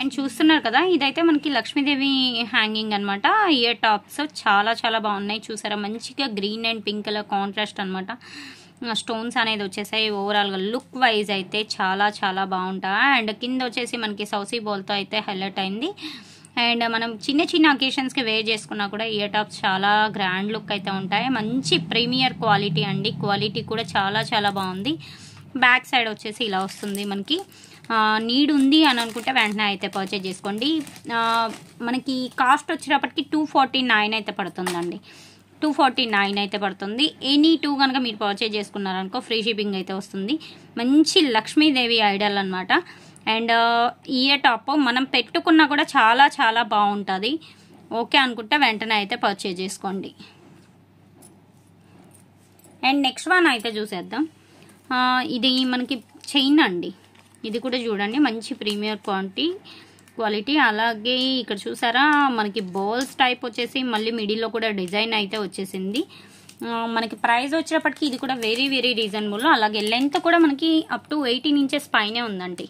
And చూస్తున్నారు కదా, ఇదైతే మనకి లక్ష్మీదేవి హ్యాంగింగ్ అనమాట. ఇయర్ టాప్స్ చాలా చాలా బాగున్నాయి. చూసారా, మంచిగా green and pink colour contrast అనమాట. స్టోన్స్ అనేది వచ్చేసాయి. ఓవరాల్గా లుక్ వైజ్ అయితే చాలా చాలా బాగుంటాయి. అండ్ కింద వచ్చేసి మనకి సౌసీ బాల్తో అయితే హైలైట్ అయింది. అండ్ మనం చిన్న చిన్న అకేషన్స్కి వేర్ చేసుకున్నా కూడా ఇయర్ టాప్స్ చాలా గ్రాండ్ లుక్ అయితే ఉంటాయి. మంచి ప్రీమియర్ క్వాలిటీ అండి. క్వాలిటీ కూడా చాలా చాలా బాగుంది. బ్యాక్ సైడ్ వచ్చేసి ఇలా వస్తుంది. మనకి నీడ్ ఉంది అని అనుకుంటే వెంటనే అయితే పర్చేజ్ చేసుకోండి. మనకి కాస్ట్ వచ్చేటప్పటికి 249 అయితే పడుతుందండి. 249 అయితే పడుతుంది. ఎనీ 2 కనుక మీరు పర్చేజ్ చేసుకున్నారనుకో ఫ్రీ షిప్పింగ్ అయితే వస్తుంది. మంచి లక్ష్మీదేవి ఐడల్ అనమాట. అండ్ ఇయర్ టాప్ మనం పెట్టుకున్నా కూడా చాలా చాలా బాగుంటుంది. ఓకే అనుకుంటే వెంటనే అయితే పర్చేజ్ చేసుకోండి. అండ్ నెక్స్ట్ వన్ అయితే చూసేద్దాం. ఇది మనకి చైన్ అండి. ఇది కూడా చూడండి, మంచి ప్రీమియర్ క్వాలిటీ. అలాగే ఇక్కడ చూసారా, మనకి బౌల్స్ టైప్ వచ్చేసి మళ్ళీ మిడిల్లో కూడా డిజైన్ అయితే వచ్చేసింది. మనకి ప్రైస్ వచ్చేటప్పటికి ఇది కూడా వెరీ వెరీ రీజనబుల్. అలాగే లెంత్ కూడా మనకి అప్ టు 18 ఇంచెస్ పైనే ఉందండి.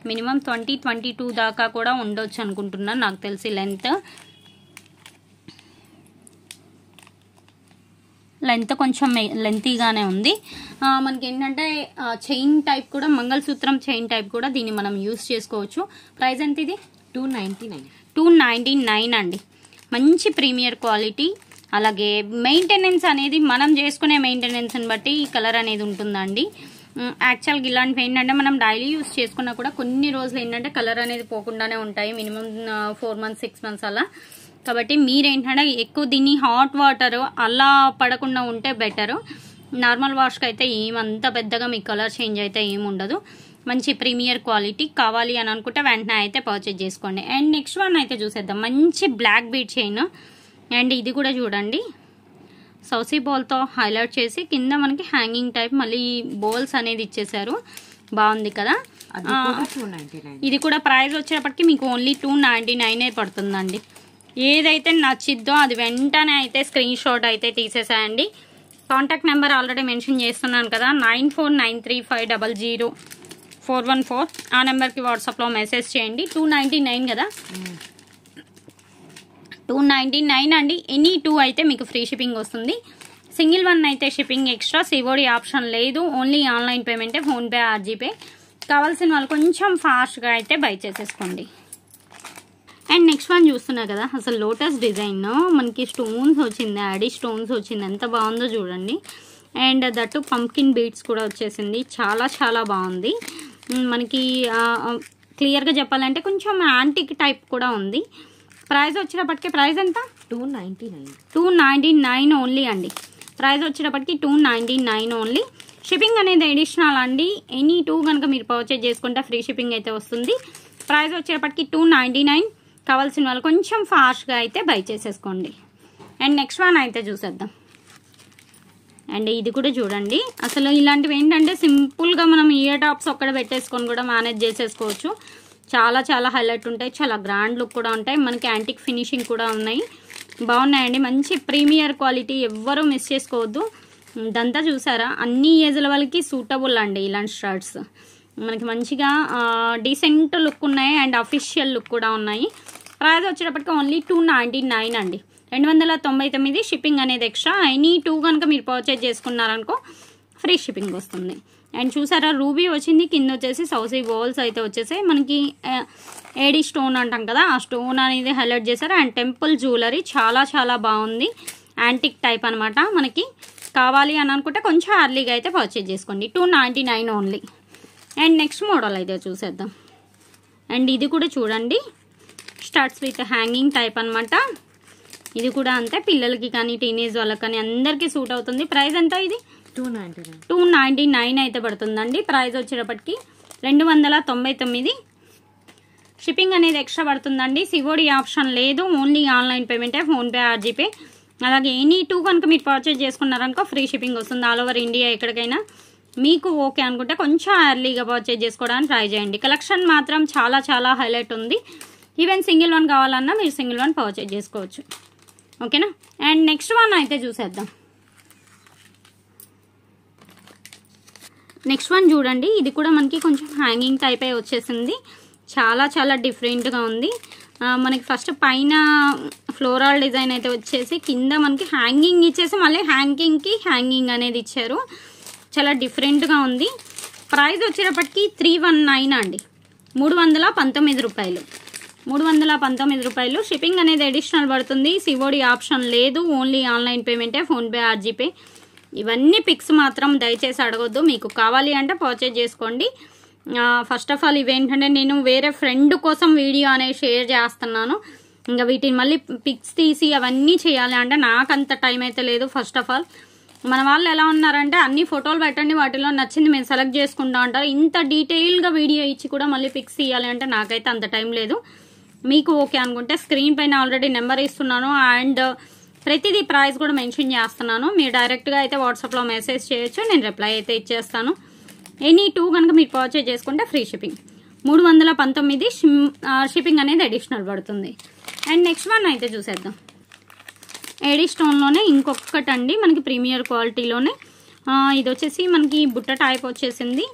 మినిమం 20-22 దాకా కూడా ఉండొచ్చు అనుకుంటున్నాను నాకు తెలిసి. లెంత్ కొంచెం లెంతీగానే ఉంది. మనకి ఏంటంటే చైన్ టైప్ కూడా, మంగళసూత్రం చైన్ టైప్ కూడా దీన్ని మనం యూస్ చేసుకోవచ్చు. ప్రైస్ ఎంత ఇది? 299 అండి. మంచి ప్రీమియర్ క్వాలిటీ. అలాగే మెయింటెనెన్స్ అనేది మనం చేసుకునే మెయింటెనెన్స్ని బట్టి ఈ కలర్ అనేది ఉంటుందండి. యాక్చువల్గా ఇలాంటివి ఏంటంటే మనం డైలీ యూస్ చేసుకున్నా కూడా కొన్ని రోజులు ఏంటంటే కలర్ అనేది పోకుండానే ఉంటాయి. మినిమం 4 months 6 months అలా. కాబట్టి మీరేంటంటే ఎక్కువ దీన్ని హాట్ వాటర్ అలా పడకుండా ఉంటే బెటరు. నార్మల్ వాష్కి అయితే ఏమంత పెద్దగా మీ కలర్ చేంజ్ అయితే ఏముండదు. మంచి ప్రీమియర్ క్వాలిటీ. కావాలి అని అనుకుంటే వెంటనే అయితే పర్చేజ్ చేసుకోండి. అండ్ నెక్స్ట్ వన్ అయితే చూసేద్దాం. మంచి బ్లాక్ బీడ్ చైన్. అండ్ ఇది కూడా చూడండి, సౌసీ బాల్తో హైలైట్ చేసి కింద మనకి హ్యాంగింగ్ టైప్ మళ్ళీ బోల్స్ అనేది ఇచ్చేసారు. బాగుంది కదా. ఇది కూడా ప్రైస్ వచ్చేటప్పటికి మీకు ఓన్లీ 299 పడుతుందండి. ఏదైతే నచ్చిద్దో అది వెంటనే అయితే స్క్రీన్ షాట్ అయితే తీసేసాయండి. కాంటాక్ట్ నెంబర్ ఆల్రెడీ మెన్షన్ చేస్తున్నాను కదా, 9493500414. ఆ నెంబర్కి వాట్సాప్లో మెసేజ్ చేయండి. 299 కదా, 299 అండి. ఎనీ 2 అయితే మీకు ఫ్రీ షిప్పింగ్ వస్తుంది. సింగిల్ వన్ అయితే షిప్పింగ్ ఎక్స్ట్రా. సివోడి ఆప్షన్ లేదు. ఓన్లీ ఆన్లైన్ పేమెంటే, ఫోన్పే ఆర్ జీపే. కావాల్సిన వాళ్ళు కొంచెం ఫాస్ట్గా అయితే బై చేసేసుకోండి. అండ్ నెక్స్ట్ వన్ చూస్తున్నారు కదా, అసలు లోటస్ డిజైన్ మనకి స్టోన్స్ వచ్చింది, యాడీ స్టోన్స్ వచ్చింది. ఎంత బాగుందో చూడండి. అండ్ దట్టు పంకిన్ బీడ్స్ కూడా వచ్చేసింది. చాలా చాలా బాగుంది. మనకి క్లియర్గా చెప్పాలంటే కొంచెం యాంటిక్ టైప్ కూడా ఉంది. ప్రైస్ వచ్చేటప్పటికి ప్రైస్ ఎంత? 299 ఓన్లీ అండి. ప్రైస్ వచ్చేటప్పటికి 299 ఓన్లీ. షిప్పింగ్ అనేది అడిషనల్ అండి. ఎనీ 2 కనుక మీరు పర్చేజ్ చేసుకుంటే ఫ్రీ షిప్పింగ్ అయితే వస్తుంది. ప్రైస్ వచ్చేటప్పటికి 299. కావాల్సిన వాళ్ళు కొంచెం ఫాస్ట్గా అయితే బై చేసేసుకోండి. అండ్ నెక్స్ట్ వన్ అయితే చూసేద్దాం. అండ్ ఇది కూడా చూడండి, అసలు ఇలాంటివి ఏంటంటే సింపుల్గా మనం ఇయర్ టాప్స్ ఒక్కడ పెట్టేసుకొని కూడా మేనేజ్ చేసేసుకోవచ్చు. చాలా చాలా హైలైట్ ఉంటాయి. చాలా గ్రాండ్ లుక్ కూడా ఉంటాయి. మనకి యాంటిక్ ఫినిషింగ్ కూడా ఉన్నాయి. బాగున్నాయండి. మంచి ప్రీమియర్ క్వాలిటీ. ఎవ్వరూ మిస్ చేసుకోవద్దు. ఇదంతా చూసారా, అన్ని ఏజ్ల వాళ్ళకి సూటబుల్ అండి ఇలాంటి షర్ట్స్. మనకి మంచిగా డీసెంట్ లుక్ ఉన్నాయి అండ్ అఫీషియల్ లుక్ కూడా ఉన్నాయి. ప్రైస్ వచ్చేటప్పటికి ఓన్లీ 299 అండి. 299. షిప్పింగ్ అనేది ఎక్స్ట్రా. ఎనీ 2 కనుక మీరు పర్చేజ్ చేసుకున్నారనుకో ఫ్రీ షిప్పింగ్ వస్తుంది. అండ్ చూసారా, రూబీ వచ్చింది. కింద వచ్చేసి సౌసీ బాల్స్ అయితే వచ్చేసాయి. మనకి ఏడీ స్టోన్ అంటాం కదా, ఆ స్టోన్ అనేది హైలైట్ చేశారు. అండ్ టెంపుల్ జ్యువెలరీ చాలా చాలా బాగుంది. యాంటిక్ టైప్ అనమాట. మనకి కావాలి అని అనుకుంటే కొంచెం అర్లీగా అయితే పర్చేజ్ చేసుకోండి. 299 ఓన్లీ. అండ్ నెక్స్ట్ మోడల్ అయితే చూసేద్దాం. అండ్ ఇది కూడా చూడండి, స్టార్ట్స్ విత్ హ్యాంగింగ్ టైప్ అనమాట. ఇది కూడా అంతే, పిల్లలకి కానీ టీనేజ్ వాళ్ళకి కానీ అందరికీ సూట్ అవుతుంది. ప్రైస్ ఎంత? ఇది 299 అయితే పడుతుందండి. ప్రైస్ వచ్చేటప్పటికి 299. షిప్పింగ్ అనేది ఎక్స్ట్రా పడుతుందండి. సివోడి ఆప్షన్ లేదు. ఓన్లీ ఆన్లైన్ పేమెంటే, ఫోన్పే ఆర్ జీపే. అలాగే ఎనీ 2 కనుక మీరు పర్చేజ్ చేసుకున్నారనుకో ఫ్రీ షిప్పింగ్ వస్తుంది. ఆల్ ఓవర్ ఇండియా ఎక్కడికైనా. మీకు ఓకే అనుకుంటే కొంచెం ఎర్లీగా పర్చేజ్ చేసుకోవడానికి ట్రై చేయండి. కలెక్షన్ మాత్రం చాలా చాలా హైలైట్ ఉంది. ఈవెన్ సింగిల్ వన్ కావాలన్నా మీరు సింగిల్ వన్ పర్చేజ్ చేసుకోవచ్చు. ఓకేనా. అండ్ నెక్స్ట్ వన్ అయితే చూసేద్దాం. నెక్స్ట్ వన్ చూడండి, ఇది కూడా మనకి కొంచెం హ్యాంగింగ్ టైప్ అయి వచ్చేసింది. చాలా చాలా డిఫరెంట్గా ఉంది. మనకి ఫస్ట్ పైన ఫ్లోరల్ డిజైన్ అయితే వచ్చేసి కింద మనకి హ్యాంగింగ్ ఇచ్చేసి మళ్ళీ హ్యాంగింగ్కి హ్యాంగింగ్ అనేది ఇచ్చారు. చాలా డిఫరెంట్గా ఉంది. ప్రైస్ వచ్చేటప్పటికి 319 అండి, 319 రూపాయలు. 319 రూపాయలు. షిప్పింగ్ అనేది అడిషనల్ పడుతుంది. సిఓడి ఆప్షన్ లేదు, ఓన్లీ ఆన్లైన్ పేమెంటే, ఫోన్పే ఆర్ జీపే. ఇవన్నీ పిక్స్ మాత్రం దయచేసి అడగొద్దు, మీకు కావాలి అంటే పర్చేజ్ చేసుకోండి. ఫస్ట్ ఆఫ్ ఆల్ ఇవేంటంటే నేను వేరే ఫ్రెండ్ కోసం వీడియో అనేది షేర్ చేస్తున్నాను. ఇంకా వీటిని మళ్ళీ పిక్స్ తీసి అవన్నీ చేయాలి అంటే నాకు అంత టైం అయితే లేదు. ఫస్ట్ ఆఫ్ ఆల్ మన వాళ్ళు ఎలా ఉన్నారంటే అన్ని ఫోటోలు పెట్టండి, వాటిలో నచ్చింది మేము సెలెక్ట్ చేసుకుంటా ఉంటారు. ఇంత డీటెయిల్గా వీడియో ఇచ్చి కూడా మళ్ళీ పిక్స్ తీయాలి అంటే నాకైతే అంత టైం లేదు. మీకు ఓకే అనుకుంటే స్క్రీన్ పైన ఆల్రెడీ నెంబర్ ఇస్తున్నాను అండ్ ప్రతిదీ ప్రైస్ కూడా మెన్షన్ చేస్తున్నాను. మీరు డైరెక్ట్గా అయితే వాట్సాప్లో మెసేజ్ చేయొచ్చు, నేను రిప్లై అయితే ఇచ్చేస్తాను. ఎనీ 2 కనుక మీరు పర్చేజ్ చేసుకుంటే ఫ్రీ షిప్పింగ్. 319 షిప్పింగ్ అనేది అడిషనల్ పడుతుంది. అండ్ నెక్స్ట్ వన్ అయితే చూసేద్దాం. ఏడీ స్టోన్లోనే ఇంకొకటి అండి, మనకి ప్రీమియర్ క్వాలిటీలోనే. ఇది వచ్చేసి మనకి బుట్ట టైప్ వచ్చేసింది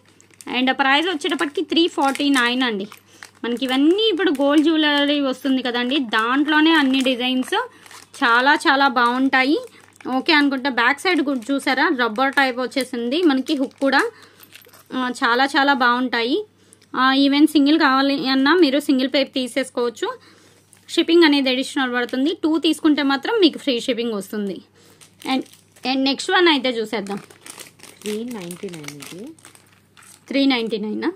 అండ్ ప్రైస్ వచ్చేటప్పటికి 349 అండి. మనకి ఇవన్నీ ఇప్పుడు గోల్డ్ జ్యువెలరీ వస్తుంది కదండి, దాంట్లోనే అన్ని డిజైన్స్ చాలా చాలా బాగుంటాయి. ఓకే అనుకుంటే బ్యాక్ సైడ్ చూసారా, రబ్బర్ టైప్ వచ్చేసింది. మనకి హుక్ కూడా చాలా చాలా బాగుంటాయి. ఈవెన్ సింగిల్ కావాలి అన్నా మీరు సింగిల్ పేప్ తీసేసుకోవచ్చు. షిప్పింగ్ అనేది అడిషనల్ పడుతుంది. 2 తీసుకుంటే మాత్రం మీకు ఫ్రీ షిప్పింగ్ వస్తుంది. అండ్ నెక్స్ట్ వన్ అయితే చూసేద్దాం. 399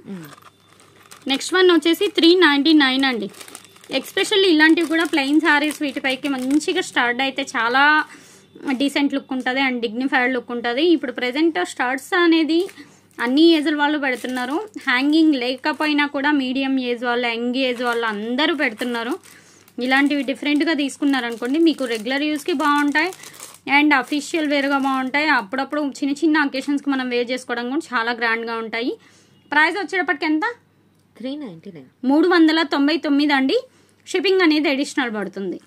నెక్స్ట్ వన్ వచ్చేసి 399 అండి. ఎక్స్పెషల్లీ ఇలాంటివి కూడా ప్లెయిన్ సారీస్ వీటిపైకి మంచిగా స్టార్ట్ అయితే చాలా డీసెంట్ లుక్ ఉంటుంది అండ్ డిగ్నిఫైడ్ లుక్ ఉంటుంది. ఇప్పుడు ప్రెజెంట్ స్టార్ట్స్ అనేది అన్ని ఏజ్ల వాళ్ళు పెడుతున్నారు. హ్యాంగింగ్ లేకపోయినా కూడా మీడియం ఏజ్ వాళ్ళు, యంగ్ ఏజ్ వాళ్ళు అందరూ పెడుతున్నారు. ఇలాంటివి డిఫరెంట్గా తీసుకున్నారనుకోండి మీకు రెగ్యులర్ యూస్కి బాగుంటాయి అండ్ అఫీషియల్ వేర్గా బాగుంటాయి. అప్పుడప్పుడు చిన్న చిన్న అకేషన్స్కి మనం వేర్ చేసుకోవడం కూడా చాలా గ్రాండ్గా ఉంటాయి. ప్రైస్ వచ్చేటప్పటికి ఎంత? 399 అండి. షిప్పింగ్ అనేది అడిషనల్ పడుతుంది.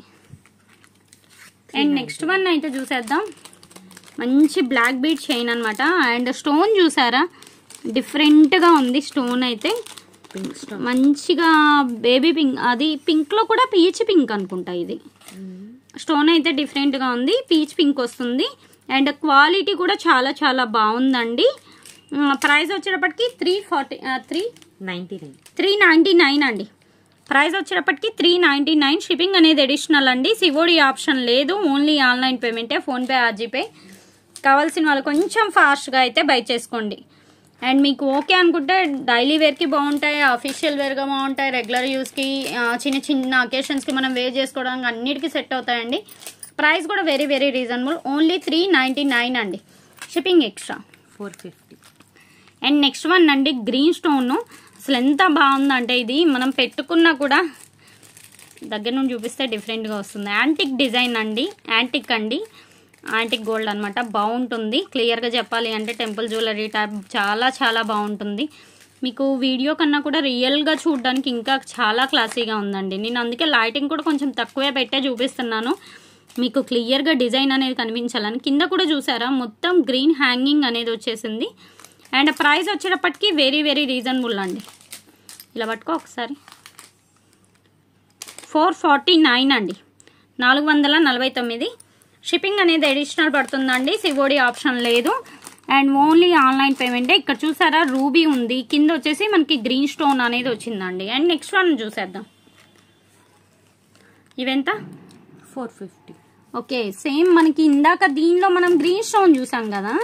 అండ్ నెక్స్ట్ వన్ అయితే చూసేద్దాం. మంచి బ్లాక్ బీడ్ చైన్ అనమాట అండ్ స్టోన్ చూసారా, డిఫరెంట్గా ఉంది స్టోన్ అయితే. మంచిగా బేబీ పింక్, అది పింక్లో కూడా పీచ్ పింక్ అనుకుంటా. ఇది స్టోన్ అయితే డిఫరెంట్గా ఉంది, పీచ్ పింక్ వస్తుంది అండ్ క్వాలిటీ కూడా చాలా చాలా బాగుందండి. ప్రైస్ వచ్చేటప్పటికి 399 అండి. ప్రైస్ వచ్చేటప్పటికి 399. షిప్పింగ్ అనేది అడిషనల్ అండి. సిఓడి ఆప్షన్ లేదు, ఓన్లీ ఆన్లైన్ పేమెంటే, ఫోన్పే ఆర్ జీపే. కావాల్సిన వాళ్ళు కొంచెం ఫాస్ట్గా అయితే బై చేసుకోండి. అండ్ మీకు ఓకే అనుకుంటే డైలీ వేర్కి బాగుంటాయి, అఫీషియల్ వేర్గా బాగుంటాయి, రెగ్యులర్ యూస్కి, చిన్న చిన్న అకేషన్స్కి మనం వేర్ చేసుకోవడానికి అన్నిటికీ సెట్ అవుతాయండి. ప్రైస్ కూడా వెరీ వెరీ రీజనబుల్, ఓన్లీ 399 అండి. Shipping extra 450. And next one అండి, గ్రీన్ స్టోన్. అసలు ఎంత బాగుందంటే ఇది మనం పెట్టుకున్నా కూడా దగ్గర నుండి చూపిస్తే డిఫరెంట్గా వస్తుంది. యాంటిక్ డిజైన్ అండి, యాంటిక్ గోల్డ్ అనమాట. బాగుంటుంది. క్లియర్గా చెప్పాలి అంటే టెంపుల్ జ్యువెలరీ టైప్ చాలా చాలా బాగుంటుంది. మీకు వీడియో కన్నా కూడా రియల్గా చూడడానికి ఇంకా చాలా క్లాసీగా ఉందండి. నేను అందుకే లైటింగ్ కూడా కొంచెం తక్కువే పెట్టే చూపిస్తున్నాను, మీకు క్లియర్గా డిజైన్ అనేది కనిపించాలని. కింద కూడా చూసారా మొత్తం గ్రీన్ హ్యాంగింగ్ అనేది వచ్చేసింది అండ్ ప్రైస్ వచ్చేటప్పటికి వెరీ వెరీ రీజనబుల్ అండి. ఇలా పట్టుకో ఒకసారి. 449 అండి, 449. షిప్పింగ్ అనేది అడిషనల్ పడుతుందండి. సిఓడి ఆప్షన్ లేదు అండ్ ఓన్లీ ఆన్లైన్ పేమెంటే. ఇక్కడ చూసారా రూబీ ఉంది, కింద వచ్చేసి మనకి గ్రీన్ స్టోన్ అనేది వచ్చిందండి. అండ్ నెక్స్ట్ వన్ చూసేద్దాం. ఇవెంత? 450. ఓకే, సేమ్ మనకి ఇందాక దీనిలో మనం గ్రీన్ స్టోన్ చూసాం కదా,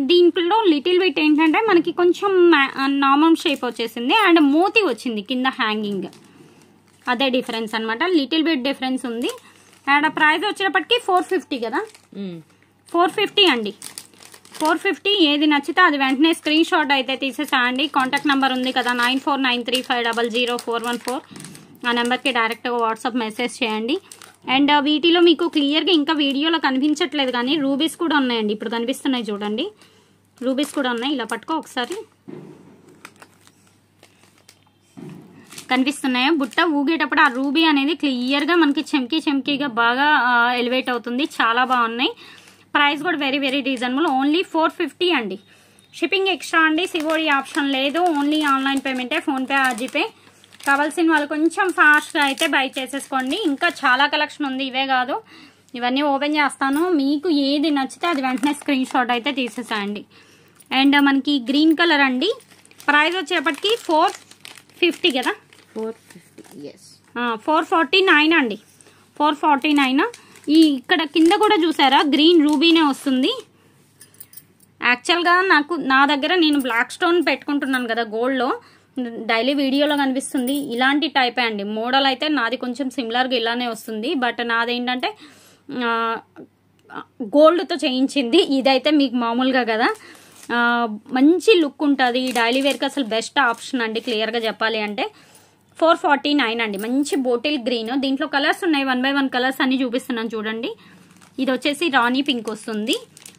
దీంట్లో లిటిల్ బిట్ ఏంటంటే మనకి కొంచెం నార్మల్ షేప్ వచ్చేసింది అండ్ మోతి వచ్చింది కింద హ్యాంగింగ్. అదే డిఫరెన్స్ అనమాట, లిటిల్ బిట్ డిఫరెన్స్ ఉంది. అండ్ ప్రైస్ వచ్చేటప్పటికి 450 కదా, 450 అండి. 450. ఏది నచ్చితే అది వెంటనే స్క్రీన్ షాట్ అయితే తీసేసాయండి. కాంటాక్ట్ నెంబర్ ఉంది కదా 9493500414. ఆ నెంబర్కి డైరెక్ట్గా వాట్సాప్ మెసేజ్ చేయండి. అండ్ వీటిలో మీకు క్లియర్గా ఇంకా వీడియోలో కనిపించట్లేదు కానీ రూబీస్ కూడా ఉన్నాయండి. ఇప్పుడు కనిపిస్తున్నాయి చూడండి, రూబీస్ కూడా ఉన్నాయి. ఇలా పట్టుకో ఒకసారి, కనిపిస్తున్నాయా? బుట్ట ఊగేటప్పుడు ఆ రూబీ అనేది క్లియర్గా మనకి చెమ్కీగా బాగా ఎలివేట్ అవుతుంది. చాలా బాగున్నాయి. ప్రైస్ కూడా వెరీ వెరీ రీజనబుల్, ఓన్లీ 450 అండి. షిప్పింగ్ ఎక్స్ట్రా అండి, సిఓడి ఆప్షన్ లేదు, ఓన్లీ ఆన్లైన్ పేమెంటే, ఫోన్పే ఆర్ జీపే. కావాల్సిన వాళ్ళు కొంచెం ఫాస్ట్గా అయితే బై చేసేసుకోండి. ఇంకా చాలా కలెక్షన్ ఉంది, ఇవే కాదు, ఇవన్నీ ఓపెన్ చేస్తాను. మీకు ఏది నచ్చితే అది వెంటనే స్క్రీన్ షాట్ అయితే తీసేసేయండి. అండ్ మనకి గ్రీన్ కలర్ అండి, ప్రైస్ వచ్చేపటికి 450 కదా, 449 అండి, 449. ఈ ఇక్కడ కింద కూడా చూసారా గ్రీన్ రూబీనే వస్తుంది. యాక్చువల్గా నా దగ్గర నేను బ్లాక్ స్టోన్ పెట్టుకుంటున్నాను కదా గోల్డ్లో, డైలీ వీడియోలో కనిపిస్తుంది ఇలాంటి టైపే అండి. మోడల్ అయితే నాది కొంచెం సిమిలర్గా ఇలానే వస్తుంది, బట్ నాదేంటంటే గోల్డ్తో చేయించింది. ఇదైతే మీకు మామూలుగా కదా, మంచి లుక్ ఉంటుంది. డైలీ వేర్కి అసలు బెస్ట్ ఆప్షన్ అండి, క్లియర్గా చెప్పాలి అంటే. 449 అండి, మంచి బాటిల్ గ్రీన్. దీంట్లో కలర్స్ ఉన్నాయి, 1 by 1 కలర్స్ అన్ని చూపిస్తున్నాను చూడండి. ఇది వచ్చేసి రాణి పింక్ వస్తుంది,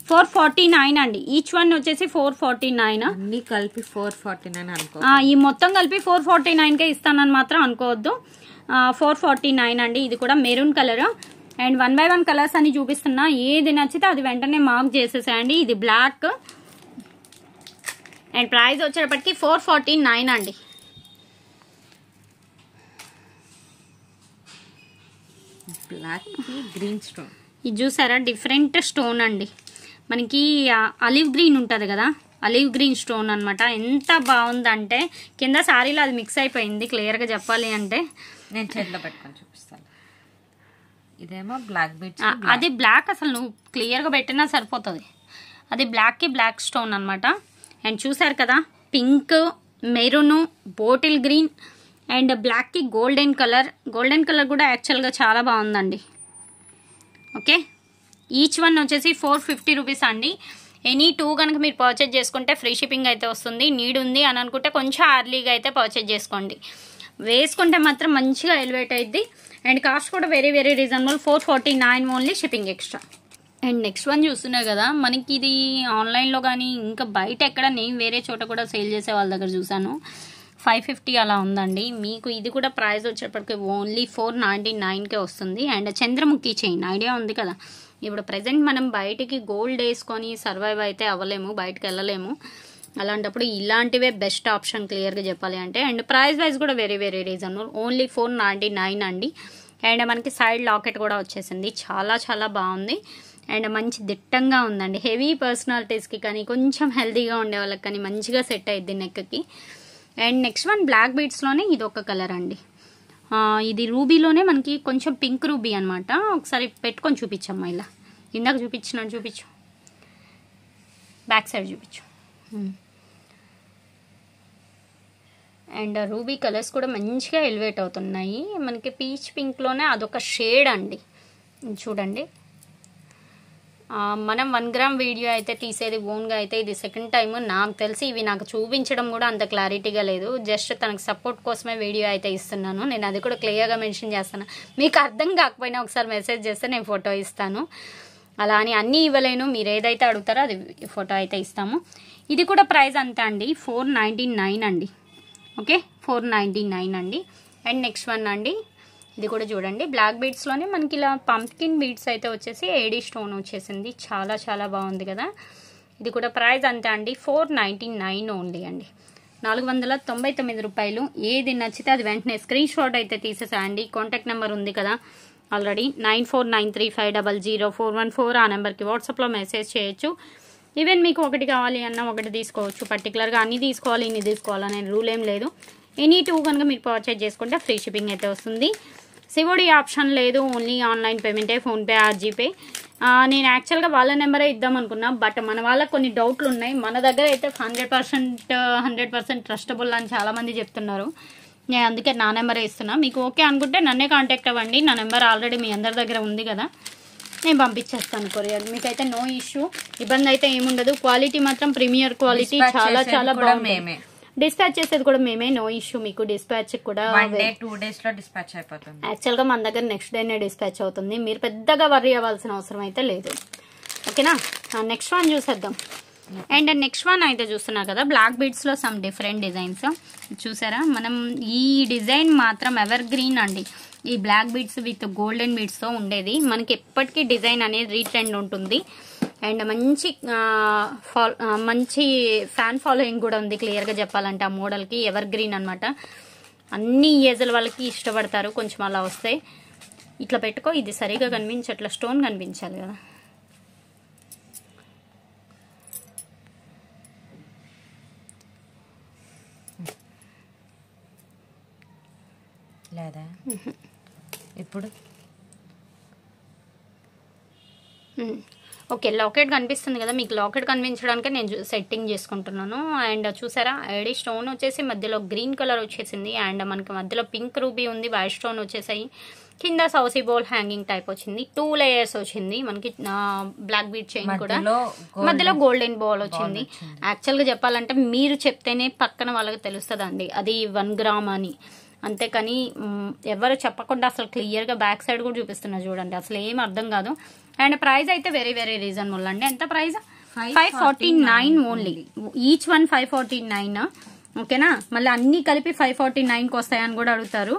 449 అండి. ఈచ్ వన్ వచ్చేసి 449. అన్ని కలిపి 449 అనుకో. ఈ మొత్తం కలిపి 449కే ఇస్తానని మాత్రం అనుకోవద్దు. 449 అండి. ఇది కూడా maroon colour. And 1 by 1 colours అని చూపిస్తున్నా, ఏది నచ్చితే అది వెంటనే మార్క్ చేసేసేయండి. ఇది బ్లాక్ అండ్ ప్రైస్ వచ్చేటప్పటికి 449 అండి. బ్లాక్ గ్రీన్ స్టోన్, ఇది చూసారా డిఫరెంట్ స్టోన్ అండి. మనకి అలివ్ గ్రీన్ ఉంటుంది కదా, అలివ్ గ్రీన్ స్టోన్ అనమాట. ఎంత బాగుందంటే కింద శారీలో అది మిక్స్ అయిపోయింది, క్లియర్గా చెప్పాలి అంటే. నేను చేతిలో పెట్టుకొని చూపిస్తాను. ఇదేమో బ్లాక్ బీట్స్, అది బ్లాక్ అసలు నువ్వు క్లియర్గా పెట్టినా సరిపోతుంది. అది బ్లాక్కి బ్లాక్ స్టోన్ అనమాట. అండ్ చూసారు కదా pink, maroon, bottle green and బ్లాక్కి గోల్డెన్ కలర్. గోల్డెన్ కలర్ కూడా యాక్చువల్గా చాలా బాగుందండి. ఓకే, ఈచ్ వన్ వచ్చేసి 450 రూపీస్ అండి. ఎనీ 2 కనుక మీరు పర్చేజ్ చేసుకుంటే ఫ్రీ షిప్పింగ్ అయితే వస్తుంది. నీడ్ ఉంది అని అనుకుంటే కొంచెం అర్లీగా అయితే పర్చేజ్ చేసుకోండి. వేసుకుంటే మాత్రం మంచిగా ఎలివేట్ అయ్యిద్ది. అండ్ కాస్ట్ కూడా very very reasonable, 449 only, shipping extra. And next one చూస్తున్నారు కదా, మనకి ఇది ఆన్లైన్లో కానీ ఇంకా బయట ఎక్కడ నేను వేరే చోట కూడా సేల్ చేసే వాళ్ళ దగ్గర చూసాను, 550 అలా ఉందండి. మీకు ఇది కూడా ప్రైస్ వచ్చేటప్పటికి ఓన్లీ 499కే వస్తుంది. అండ్ చంద్రముఖి చైన్ ఐడియా ఉంది కదా. ఇప్పుడు ప్రజెంట్ మనం బయటికి గోల్డ్ వేసుకొని సర్వైవ్ అయితే అవ్వలేము, బయటకు వెళ్ళలేము. అలాంటప్పుడు ఇలాంటివే బెస్ట్ ఆప్షన్, క్లియర్గా చెప్పాలి అంటే. అండ్ ప్రైస్ వైజ్ కూడా వెరీ వెరీ రీజనబుల్, ఓన్లీ 499 అండి. అండ్ మనకి సైడ్ లాకెట్ కూడా వచ్చేసింది, చాలా చాలా బాగుంది. అండ్ మంచి దిట్టంగా ఉందండి. హెవీ పర్సనాలిటీస్కి కానీ కొంచెం హెల్తీగా ఉండే వాళ్ళకి కానీ మంచిగా సెట్ అయ్యిద్ది నెక్కి. అండ్ నెక్స్ట్ వన్ బ్లాక్ బీడ్స్లోనే ఇది ఒక కలర్ అండి. ఇది రూబీలోనే మనకి కొంచెం పింక్ రూబీ అనమాట. ఒకసారి పెట్టుకొని చూపించమ్మా, ఇలా ఇందాక చూపించినట్టు చూపించు, బ్యాక్ సైడ్ చూపించు. అండ్ రూబీ కలర్స్ కూడా మంచిగా ఎలివేట్ అవుతున్నాయి. మనకి పీచ్ పింక్లోనే అదొక షేడ్ అండి, చూడండి. మనం 1 గ్రామ్ వీడియో అయితే తీసేది ఓన్గా అయితే ఇది సెకండ్ టైం. నాకు తెలిసి ఇవి నాకు చూపించడం కూడా అంత క్లారిటీగా లేదు, జస్ట్ తనకు సపోర్ట్ కోసమే వీడియో అయితే ఇస్తున్నాను. నేను అది కూడా క్లియర్గా మెన్షన్ చేస్తాను. మీకు అర్థం కాకపోయినా ఒకసారి మెసేజ్ చేస్తే నేను ఫోటో ఇస్తాను. అలా అని అన్నీ ఇవ్వలేను, మీరు ఏదైతే అడుగుతారో అది ఫోటో అయితే ఇస్తాము. ఇది కూడా ప్రైస్ అంతా అండి, 499 అండి. ఓకే, 499 అండి. అండ్ నెక్స్ట్ వన్ అండి, ఇది కూడా చూడండి బ్లాక్ బీడ్స్లోనే మనకి ఇలా పంప్కిన్ బీడ్స్ అయితే వచ్చేసి ఏడీ స్టోన్ వచ్చేసింది, చాలా చాలా బాగుంది కదా. ఇది కూడా ప్రైస్ అంతే అండి, 499 ఓన్లీ అండి, 499 రూపాయలు. ఏది నచ్చితే అది వెంటనే స్క్రీన్ షాట్ అయితే తీసేసేయండి. కాంటాక్ట్ నెంబర్ ఉంది కదా ఆల్రెడీ, 9493500414. ఆ నెంబర్కి వాట్సాప్లో మెసేజ్ చేయొచ్చు. ఈవెన్ మీకు ఒకటి కావాలి అన్న ఒకటి తీసుకోవచ్చు, పర్టికులర్గా అన్ని తీసుకోవాలి ఇన్ని తీసుకోవాలనే రూల్ ఏం లేదు. ఎనీ 2 కనుక మీరు పర్చేజ్ చేసుకుంటే ఫ్రీ షిప్పింగ్ అయితే వస్తుంది. సిఓడి ఆప్షన్ లేదు, ఓన్లీ ఆన్లైన్ పేమెంటే, ఫోన్పే ఆర్ జీపే. నేను యాక్చువల్గా వాళ్ళ నెంబరే ఇద్దాం అనుకున్నా, బట్ మన వాళ్ళకి కొన్ని డౌట్లు ఉన్నాయి. మన దగ్గర అయితే 100% ట్రస్టబుల్ అని చాలామంది చెప్తున్నారు. నేను అందుకే నా నెంబరే ఇస్తున్నా. మీకు ఓకే అనుకుంటే నన్నే కాంటాక్ట్ అవ్వండి, నా నెంబర్ ఆల్రెడీ మీ అందరి దగ్గర ఉంది కదా, నేను పంపించేస్తాను కొరియర్. మీకైతే నో ఇష్యూ, ఇబ్బంది అయితే ఏముండదు. క్వాలిటీ మాత్రం ప్రీమియర్ క్వాలిటీ, చాలా చాలా బాగుంది. డిస్పాచ్ చేసేది కూడా మేమే, నో ఇష్యూ. మీకు డిస్పాచ్ కూడా 2 days లో డిస్పాచ్ అయిపోతుంది. యాక్చువల్గా మన దగ్గర నెక్స్ట్ డేనే డిస్పాచ్ అవుతుంది, మీరు పెద్దగా వర్రీ అవ్వాల్సిన అవసరం అయితే లేదు. ఓకేనా, నెక్స్ట్ వన్ చూసేద్దాం. అండ్ నెక్స్ట్ వన్ అయితే చూస్తున్నారు కదా, బ్లాక్ బీడ్స్లో సమ్ డిఫరెంట్ డిజైన్స్ చూసారా. మనం ఈ డిజైన్ మాత్రం ఎవర్ గ్రీన్ అండి, ఈ బ్లాక్ బీడ్స్ విత్ గోల్డెన్ బీడ్స్తో ఉండేది. మనకి ఎప్పటికీ డిజైన్ అనేది రీట్రెండ్ ఉంటుంది. అండ్ మంచి మంచి ఫ్యాన్ ఫాలోయింగ్ కూడా ఉంది క్లియర్గా చెప్పాలంటే ఆ మోడల్కి. ఎవర్ గ్రీన్ అనమాట, అన్ని ఏజ్ల వాళ్ళకి ఇష్టపడతారు. కొంచెం అలా వస్తాయి. ఇట్లా పెట్టుకో, ఇది సరిగా కనిపించట్లా, స్టోన్ కనిపించాలి కదా. లేదా ఇప్పుడు ఓకే, లాకెట్ కనిపిస్తుంది కదా మీకు. లాకెట్ కనిపించడానికి నేను సెట్టింగ్ చేసుకుంటున్నాను. అండ్ చూసారా, ఐడి స్టోన్ వచ్చేసి మధ్యలో గ్రీన్ కలర్ వచ్చేసింది. అండ్ మనకి మధ్యలో పింక్ రూబీ ఉంది, వైట్ స్టోన్ వచ్చేసాయి. కింద సౌసీ బోల్ హ్యాంగింగ్ టైప్ వచ్చింది. 2 లేయర్స్ వచ్చింది మనకి. బ్లాక్ బీట్ చైన్ కూడా మధ్యలో గోల్డెన్ బాల్ వచ్చింది. యాక్చువల్గా చెప్పాలంటే మీరు చెప్తేనే పక్కన వాళ్ళకి తెలుస్తుందండి అది 1 గ్రామ్ అని. అంతేకాని ఎవరు చెప్పకుండా అసలు క్లియర్గా బ్యాక్ సైడ్ కూడా చూపిస్తున్నారు చూడండి, అసలు ఏం అర్థం కాదు. అండ్ ప్రైస్ అయితే వెరీ వెరీ రీజనబుల్ అండి. ఎంత ప్రైస్? 549 ఓన్లీ. Each one 549. ఓకేనా, మళ్ళీ అన్ని కలిపి 549కి వస్తాయని కూడా అడుగుతారు.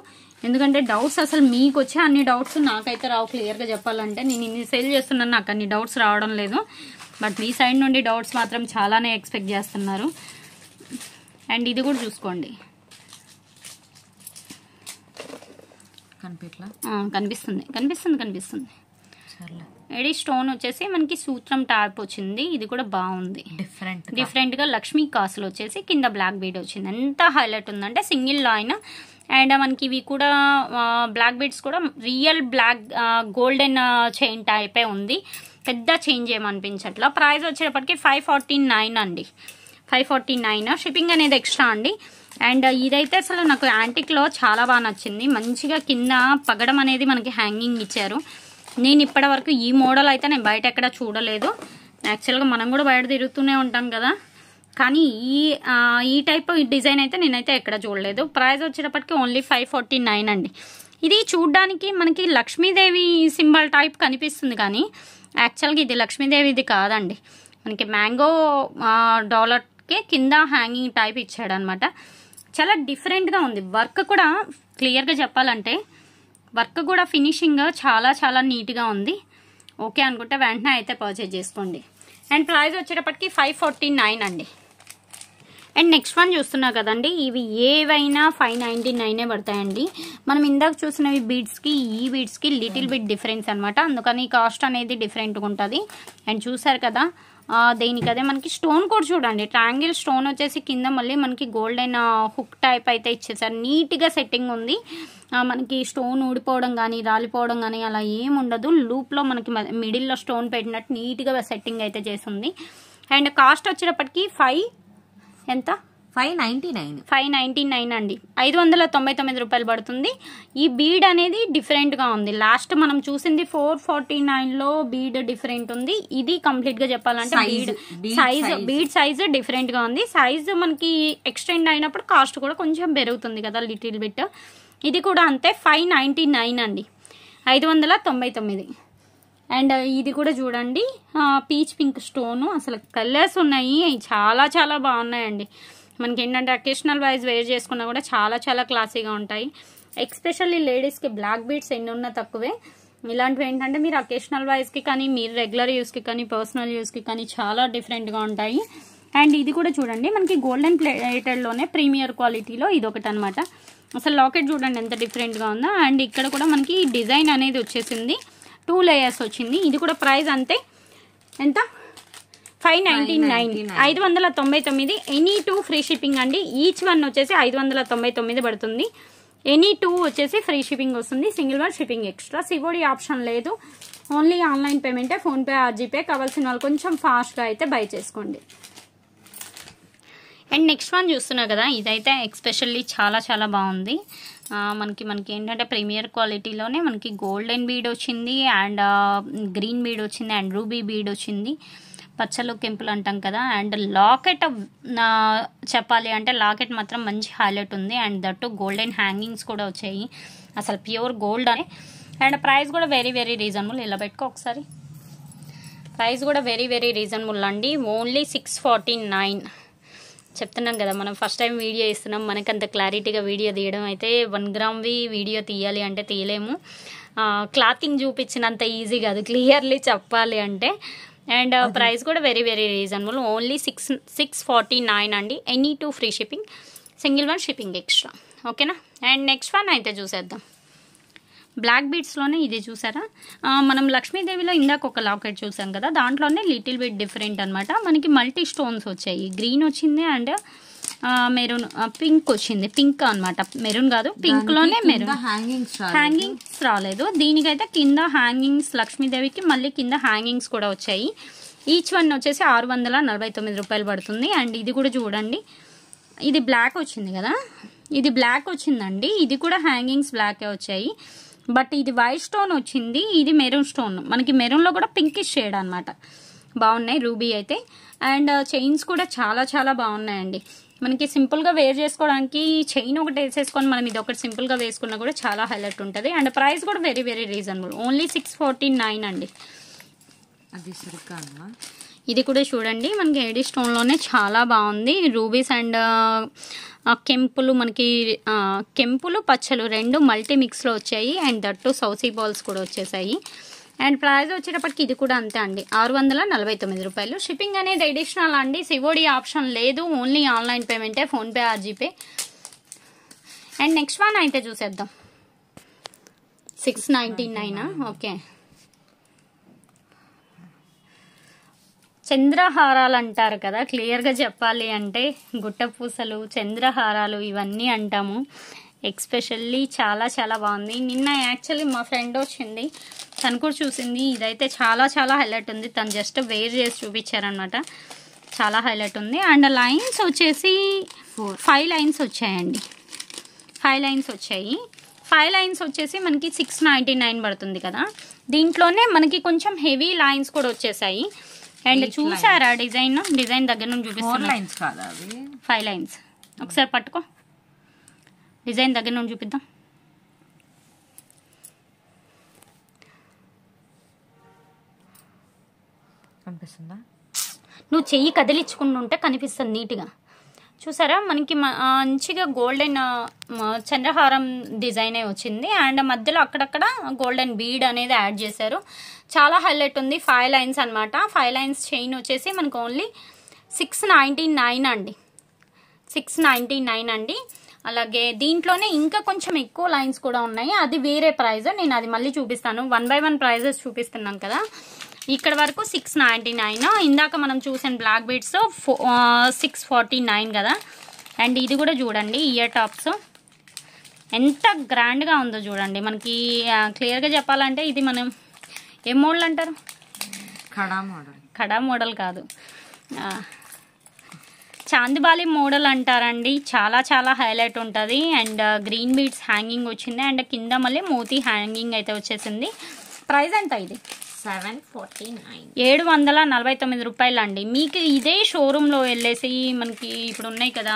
ఎందుకంటే డౌట్స్ అసలు మీకు వచ్చే అన్ని డౌట్స్ నాకైతే రావు. క్లియర్గా చెప్పాలంటే నేను ఇన్ని సేల్ చేస్తున్నాను, నాకు అన్ని డౌట్స్ రావడం లేదు. బట్ మీ సైడ్ నుండి డౌట్స్ మాత్రం చాలానే ఎక్స్పెక్ట్ చేస్తున్నారు. అండ్ ఇది కూడా చూసుకోండి, కనిపిస్తుంది కనిపిస్తుంది కనిపిస్తుంది. ఎడి స్టోన్ వచ్చేసి మనకి సూత్రం టైప్ వచ్చింది. ఇది కూడా బాగుంది, డిఫరెంట్ గా. లక్ష్మీ కాసులు వచ్చేసి కింద బ్లాక్ బీడ్ వచ్చింది. ఎంత హైలైట్ ఉందంటే సింగిల్ లైన్. అండ్ మనకి ఇవి కూడా బ్లాక్ బీడ్స్ కూడా రియల్ బ్లాక్ గోల్డెన్ చైన్ టైపే ఉంది. పెద్ద చేంజ్ ఏమనిపించట్లా. ప్రైస్ వచ్చేటప్పటికి 549 అండి. 549. షిప్పింగ్ అనేది ఎక్స్ట్రా అండి. అండ్ ఇదైతే అసలు నాకు యాంటిక్లో చాలా బాగా నచ్చింది. మంచిగా కింద పగడం అనేది మనకి హ్యాంగింగ్ ఇచ్చారు. నేను ఇప్పటి వరకు ఈ మోడల్ అయితే నేను బయట ఎక్కడ చూడలేదు. యాక్చువల్గా మనం కూడా బయట తిరుగుతూనే ఉంటాం కదా, కానీ ఈ టైప్ డిజైన్ అయితే నేనైతే ఎక్కడ చూడలేదు. ప్రైస్ వచ్చేటప్పటికి ఓన్లీ 549 అండి. ఇది చూడ్డానికి మనకి లక్ష్మీదేవి సింబల్ టైప్ కనిపిస్తుంది, కానీ యాక్చువల్గా ఇది లక్ష్మీదేవిది కాదండి. మనకి మ్యాంగో డాలర్కి కింద హ్యాంగింగ్ టైప్ ఇచ్చాడు అనమాట. చాలా డిఫరెంట్గా ఉంది. వర్క్ కూడా క్లియర్గా చెప్పాలంటే వర్క్ కూడా ఫినిషింగ్ చాలా చాలా నీట్గా ఉంది. ఓకే అనుకుంటే వెంటనే అయితే పర్చేజ్ చేసుకోండి. అండ్ ప్రైస్ వచ్చేటప్పటికి 549 అండి. అండ్ నెక్స్ట్ వన్ చూస్తున్నా కదండి, ఇవి ఏవైనా 599 పడతాయండి. మనం ఇందాక చూసినవి బీడ్స్కి ఈ బీడ్స్కి లిటిల్ బిట్ డిఫరెన్స్ అనమాట, అందుకని కాస్ట్ అనేది డిఫరెంట్గా ఉంటుంది. అండ్ చూసారు కదా దేనికి అదే మనకి స్టోన్ కూడా చూడండి, ట్రయాంగిల్ స్టోన్ వచ్చేసి కింద మళ్ళీ మనకి గోల్డెన్ హుక్ టైప్ అయితే ఇచ్చేసారు. నీట్గా సెట్టింగ్ ఉంది. మనకి స్టోన్ ఊడిపోవడం కానీ రాలిపోవడం కానీ అలా ఏమి ఉండదు. లూప్లో మనకి మిడిల్లో స్టోన్ పెట్టినట్టు నీట్గా సెట్టింగ్ అయితే చేసింది. అండ్ కాస్ట్ వచ్చేటప్పటికి 599 అండి. 599 రూపాయలు పడుతుంది. ఈ బీడ్ అనేది డిఫరెంట్గా ఉంది. లాస్ట్ మనం చూసింది 449లో బీడ్ డిఫరెంట్ ఉంది. ఇది కంప్లీట్ గా చెప్పాలంటే బీడ్ సైజ్ డిఫరెంట్ గా ఉంది. సైజ్ మనకి ఎక్స్టెండ్ అయినప్పుడు కాస్ట్ కూడా కొంచెం పెరుగుతుంది కదా లిటిల్ బిట్. ఇది కూడా అంతే 599 అండి, 599. అండ్ ఇది కూడా చూడండి పీచ్ పింక్ స్టోను. అసలు కలర్స్ ఉన్నాయి, చాలా చాలా బాగున్నాయండి. మనకి ఏంటంటే అకేషనల్ వైజ్ వేర్ చేసుకున్నా కూడా చాలా చాలా క్లాసీగా ఉంటాయి. ఎక్స్పెషల్లీ లేడీస్కి బ్లాక్ బీడ్స్ ఎన్ని ఉన్నా తక్కువే. ఇలాంటివి ఏంటంటే మీరు అకేషనల్ వైజ్కి కానీ మీరు రెగ్యులర్ యూస్కి కానీ పర్సనల్ యూస్కి కానీ చాలా డిఫరెంట్గా ఉంటాయి. అండ్ ఇది కూడా చూడండి మనకి గోల్డెన్ ప్లేటెడ్లోనే ప్రీమియర్ క్వాలిటీలో ఇది ఒకటి అనమాట. అసలు లాకెట్ చూడండి ఎంత డిఫరెంట్గా ఉందో. అండ్ ఇక్కడ కూడా మనకి డిజైన్ అనేది వచ్చేసింది, 2 లేయర్స్ వచ్చింది. ఇది కూడా ప్రైస్ అంతే, ఎంత 599, 599. ఎనీ 2 ఫ్రీ షిప్పింగ్ అండి. ఈచ్ వన్ వచ్చేసి 599 పడుతుంది. ఎనీ 2 వచ్చేసి ఫ్రీ షిప్పింగ్ వస్తుంది. Single one shipping extra. COD option లేదు, ఓన్లీ ఆన్లైన్ పేమెంటే, ఫోన్పే ఆర్ జీపే. కావాల్సిన వాళ్ళు కొంచెం ఫాస్ట్గా అయితే బై చేసుకోండి. అండ్ నెక్స్ట్ వన్ చూస్తున్నా కదా, ఇదైతే ఎక్స్పెషల్లీ చాలా చాలా బాగుంది. మనకి ఏంటంటే ప్రీమియర్ క్వాలిటీలోనే మనకి గోల్డెన్ బీడ్ వచ్చింది, అండ్ గ్రీన్ బీడ్ వచ్చింది, అండ్ రూబీ బీడ్ వచ్చింది. పచ్చలు కెంపులు అంటాం కదా. అండ్ లాకెట్ చెప్పాలి అంటే లాకెట్ మాత్రం మంచి హైలైట్ ఉంది. అండ్ దట్టు గోల్డెన్ హ్యాంగింగ్స్ కూడా వచ్చాయి, అసలు ప్యూర్ గోల్డ్ అని. అండ్ ప్రైస్ కూడా వెరీ వెరీ రీజనబుల్. ఇలా పెట్టుకో ఒకసారి. ప్రైస్ కూడా వెరీ వెరీ రీజనబుల్ అండి, ఓన్లీ 649. చెప్తున్నాం కదా మనం ఫస్ట్ టైం వీడియో ఇస్తున్నాం, మనకంత క్లారిటీగా వీడియో తీయడం అయితే 1 గ్రామ్వి వీడియో తీయాలి అంటే తీయలేము. క్లాతింగ్ చూపించినంత ఈజీ కాదు క్లియర్లీ చెప్పాలి అంటే. అండ్ ప్రైస్ కూడా వెరీ వెరీ రీజనబుల్, ఓన్లీ 649 అండి. Any 2 free shipping, single one shipping extra. ఓకేనా. అండ్ నెక్స్ట్ వన్ అయితే చూసేద్దాం. బ్లాక్ బీడ్స్లోనే ఇది చూసారా, మనం లక్ష్మీదేవిలో ఇందాక ఒక లాకెట్ చూసాం కదా, దాంట్లోనే లిటిల్ బిట్ డిఫరెంట్ అనమాట. మనకి మల్టీ స్టోన్స్ వచ్చాయి, గ్రీన్ వచ్చింది అండ్ మెరూన్, పింక్ వచ్చింది. పింక్ అనమాట, మెరూన్ కాదు, పింక్ లోనే మెరూన్. హ్యాంగింగ్స్ రాలేదు దీనికైతే. కింద హ్యాంగింగ్స్ లక్ష్మీదేవికి, మళ్ళీ కింద హ్యాంగింగ్స్ కూడా వచ్చాయి. ఈచ్ వన్ వచ్చేసి 649 రూపాయలు పడుతుంది. అండ్ ఇది కూడా చూడండి, ఇది బ్లాక్ వచ్చింది కదా, ఇది బ్లాక్ వచ్చిందండి. ఇది కూడా హ్యాంగింగ్స్ బ్లాకే వచ్చాయి, బట్ ఇది వైట్ స్టోన్ వచ్చింది, ఇది మెరూన్ స్టోన్. మనకి మెరూన్లో కూడా పింకిష్ షేడ్ అనమాట. బాగున్నాయి రూబీ అయితే. అండ్ చైన్స్ కూడా చాలా చాలా బాగున్నాయండి. మనకి సింపుల్గా వేర్ చేసుకోవడానికి చైన్ ఒకటి వేసేసుకొని మనం ఇది ఒకటి సింపుల్గా వేసుకున్నా కూడా చాలా హైలైట్ ఉంటుంది. అండ్ ప్రైస్ కూడా వెరీ వెరీ రీజనబుల్, ఓన్లీ 649 అండి. అది సరిగ్గా ఇది కూడా చూడండి, మనకి ఏడీ స్టోన్లోనే చాలా బాగుంది. రూబీస్ అండ్ కెంపులు, మనకి కెంపులు పచ్చలు రెండు మల్టీ మిక్స్లో వచ్చాయి. అండ్ దట్టు సౌసీ బాల్స్ కూడా వచ్చేసాయి. అండ్ ప్రైస్ వచ్చేటప్పటికి ఇది కూడా అంతే అండి, 649 రూపాయలు. షిప్పింగ్ అనేది ఎడిషనల్ అండి, సివోడి ఆప్షన్ లేదు, ఓన్లీ ఆన్లైన్ పేమెంటే, PhonePe or GPay. And next one అయితే చూసేద్దాం. 699. ఓకే. చంద్రహారాలు అంటారు కదా, క్లియర్గా చెప్పాలి అంటే గుట్టపూసలు, చంద్రహారాలు ఇవన్నీ అంటాము. ఎక్స్పెషల్లీ చాలా చాలా బాగుంది. నిన్న యాక్చువల్లీ మా ఫ్రెండ్ వచ్చింది, తను కూడా చూసింది. ఇదైతే చాలా చాలా హైలైట్ ఉంది, తను జస్ట్ వేర్ చేసి చూపించారనమాట. చాలా హైలైట్ ఉంది. అండ్ లైన్స్ వచ్చేసి 5 లైన్స్ వచ్చాయండి. 5 లైన్స్ వచ్చాయి. 5 లైన్స్ వచ్చేసి మనకి 699 పడుతుంది కదా. దీంట్లోనే మనకి కొంచెం హెవీ లైన్స్ కూడా వచ్చేసాయి. అండ్ చూసారా డిజైన్ దగ్గర నుంచి చూపిస్తాను. 5 లైన్స్ ఒకసారి పట్టుకో, డిజైన్ దగ్గర నుంచి చూపిద్దాం. కనిపిస్తుందా? నువ్వు చెయ్యి కదిలించుకుంటుంటే కనిపిస్తుంది నీట్గా. చూసారా, మనకి మంచిగా గోల్డెన్ చంద్రహారం డిజైనే వచ్చింది. అండ్ మధ్యలో అక్కడక్కడ గోల్డెన్ బీడ్ అనేది యాడ్ చేశారు. చాలా హైలైట్ ఉంది. 5 లైన్స్ అనమాట. 5 లైన్స్ చైన్ వచ్చేసి మనకు ఓన్లీ 699 అండి. 699 అండి. అలాగే దీంట్లోనే ఇంకా కొంచెం ఎక్కువ లైన్స్ కూడా ఉన్నాయి, అది వేరే ప్రైస్. నేను అది మళ్ళీ చూపిస్తాను. 1 by 1 ప్రైజెస్ చూపిస్తున్నాం కదా. ఇక్కడ వరకు 699. ఇందాక మనం చూసిన బ్లాక్ బీడ్స్ 649 కదా. అండ్ ఇది కూడా చూడండి, ఇయర్ టాప్స్ ఎంత గ్రాండ్గా ఉందో చూడండి. మనకి క్లియర్గా చెప్పాలంటే ఇది మనం ఏ మోడల్ అంటారు? కడా మోడల్ కాదు, చాందిబాలి మోడల్ అంటారండి. చాలా చాలా హైలైట్ ఉంటుంది. అండ్ గ్రీన్ బీడ్స్ హ్యాంగింగ్ వచ్చింది. అండ్ కింద మళ్ళీ మోతీ హ్యాంగింగ్ అయితే వచ్చేసింది. ప్రైస్ ఎంత ఇది? 749 రూపాయలు అండి. మీకు ఇదే షోరూంలో వెళ్ళేసి, మనకి ఇప్పుడు ఉన్నాయి కదా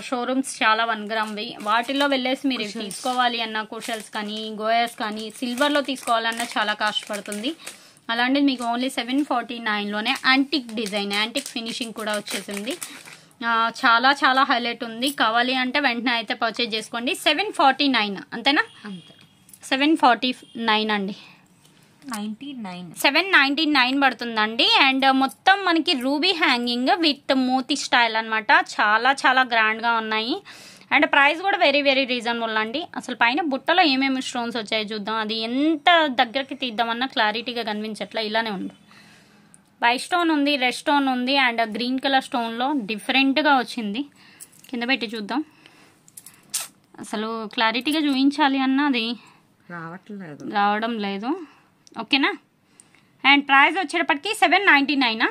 షోరూమ్స్ చాలా 1 గ్రామ్వి, వాటిల్లో వెళ్ళేసి మీరు తీసుకోవాలి అన్న కుషల్స్ కానీ గోయర్స్ కానీ సిల్వర్లో తీసుకోవాలన్నా చాలా కాస్ట్ పడుతుంది. అలాంటిది మీకు ఓన్లీ 749లోనే యాంటిక్ డిజైన్, యాంటిక్ ఫినిషింగ్ కూడా వచ్చేసింది. చాలా చాలా హైలైట్ ఉంది. కావాలి అంటే వెంటనే అయితే పర్చేజ్ చేసుకోండి. 749 అంతేనా? 749 అండి. 799 పడుతుందండి. అండ్ మొత్తం మనకి ruby hanging with moti style అనమాట. చాలా చాలా గ్రాండ్గా ఉన్నాయి. అండ్ ప్రైస్ కూడా వెరీ వెరీ రీజనబుల్ అండి. అసలు పైన బుట్టలో ఏమేమి స్టోన్స్ వచ్చాయో చూద్దాం. అది ఎంత దగ్గరికి తీద్దామన్నా క్లారిటీగా కనిపించట్లా, ఇలానే ఉంది. వైట్ స్టోన్ ఉంది, రెడ్ స్టోన్ ఉంది, అండ్ గ్రీన్ కలర్ స్టోన్లో డిఫరెంట్గా వచ్చింది. కింద పెట్టి చూద్దాం. అసలు క్లారిటీగా చూపించాలి అన్నది రావడం లేదు. ఓకేనా. అండ్ ప్రైస్ వచ్చేటప్పటికి 799.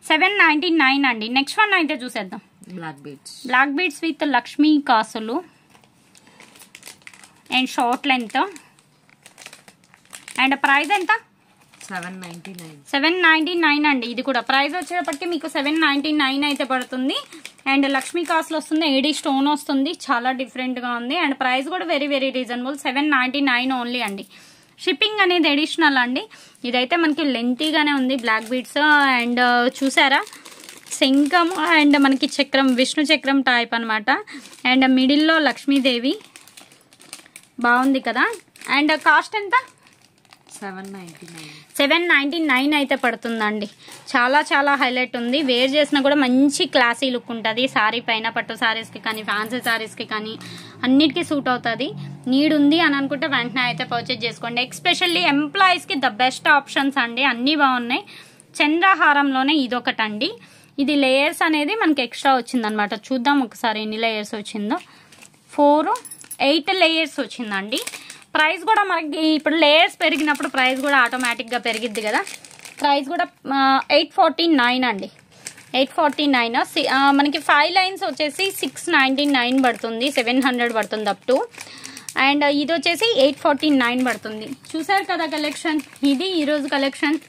799 అండి. నెక్స్ట్ వన్ అయితే చూసేద్దాం. బ్లాక్ బీడ్స్ విత్ లక్ష్మీ కాసులు and short length. And price ఎంత? 799 అండి. ఇది కూడా ప్రైస్ వచ్చేటప్పటికి మీకు 799 అయితే పడుతుంది. అండ్ లక్ష్మీ కాసులు వస్తుంది, ఏడీ స్టోన్ వస్తుంది, చాలా డిఫరెంట్గా ఉంది. అండ్ ప్రైస్ కూడా వెరీ వెరీ రీజనబుల్, 799 ఓన్లీ అండి. షిప్పింగ్ అనేది అడిషనల్ అండి. ఇదైతే మనకి లెంతీగానే ఉంది బ్లాక్ బీడ్స్. అండ్ చూసారా, శంఖం అండ్ మనకి చక్రం, విష్ణు చక్రం టైప్ అనమాట. అండ్ మిడిల్లో లక్ష్మీదేవి బాగుంది కదా. అండ్ కాస్ట్ ఎంత? 799 అయితే పడుతుందండి. చాలా చాలా హైలైట్ ఉంది. వేర్ చేసినా కూడా మంచి క్లాసీ లుక్ ఉంటుంది. సారీ పైన పట్టు సారీస్కి కానీ ఫ్యాన్సీ సారీస్కి కానీ అన్నిటికీ సూట్ అవుతుంది. నీడ్ ఉంది అని అనుకుంటే వెంటనే అయితే పర్చేజ్ చేసుకోండి. ఎస్పెషల్లీ ఎంప్లాయీస్కి ద బెస్ట్ ఆప్షన్స్ అండి. అన్నీ బాగున్నాయి. చంద్రహారంలోనే ఇదొకటండి. ఇది లేయర్స్ అనేది మనకి ఎక్స్ట్రా వచ్చిందనమాట. చూద్దాం ఒకసారి ఎన్ని లేయర్స్ వచ్చిందో. 8 లేయర్స్ వచ్చిందండి. ప్రైస్ కూడా మనకి ఇప్పుడు లేయర్స్ పెరిగినప్పుడు ప్రైస్ కూడా ఆటోమేటిక్గా పెరిగిద్ది కదా. ప్రైస్ కూడా 849 అండి. 849. మనకి 5 లైన్స్ వచ్చేసి 699 పడుతుంది. 700 పడుతుంది అప్ టు. అండ్ ఇది వచ్చేసి 849 పడుతుంది. చూసారు కదా కలెక్షన్. ఇది ఈరోజు కలెక్షన్.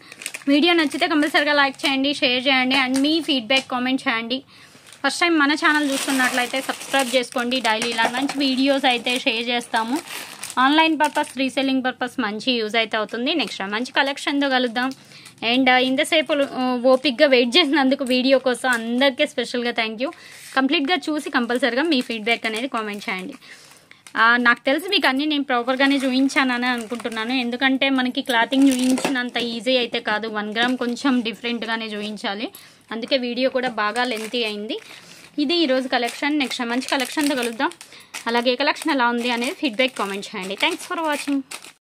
వీడియో నచ్చితే కంపల్సరిగా లైక్ చేయండి, షేర్ చేయండి అండ్ మీ ఫీడ్బ్యాక్ కామెంట్ చేయండి. ఫస్ట్ టైం మన ఛానల్ చూస్తున్నట్లయితే సబ్స్క్రైబ్ చేసుకోండి. డైలీ ఇలా మంచి వీడియోస్ అయితే షేర్ చేస్తాము. ఆన్లైన్ పర్పస్, రీసెల్లింగ్ పర్పస్ మంచి యూజ్ అయితే అవుతుంది. నెక్స్ట్ మంచి కలెక్షన్తో కలుద్దాం. అండ్ ఇంతసేపు ఓపిక్గా వెయిట్ చేసినందుకు వీడియో కోసం అందరికీ స్పెషల్గా థ్యాంక్ యూ. కంప్లీట్గా చూసి కంపల్సరిగా మీ ఫీడ్బ్యాక్ అనేది కామెంట్ చేయండి. నాకు తెలిసి మీకు అన్నీ నేను ప్రాపర్గానే చూపించానని అనుకుంటున్నాను. ఎందుకంటే మనకి క్లాతింగ్ చూపించినంత ఈజీ అయితే కాదు. 1 గ్రామ్ కొంచెం డిఫరెంట్గానే చూపించాలి. అందుకే వీడియో కూడా బాగా లెంతీ అయింది. ఇది ఈరోజు కలెక్షన్. నెక్స్ట్ మంచి కలెక్షన్తో కలుద్దాం. అలాగే కలెక్షన్ ఎలా ఉంది అనేది ఫీడ్బ్యాక్ కామెంట్ చేయండి. Thanks for watching.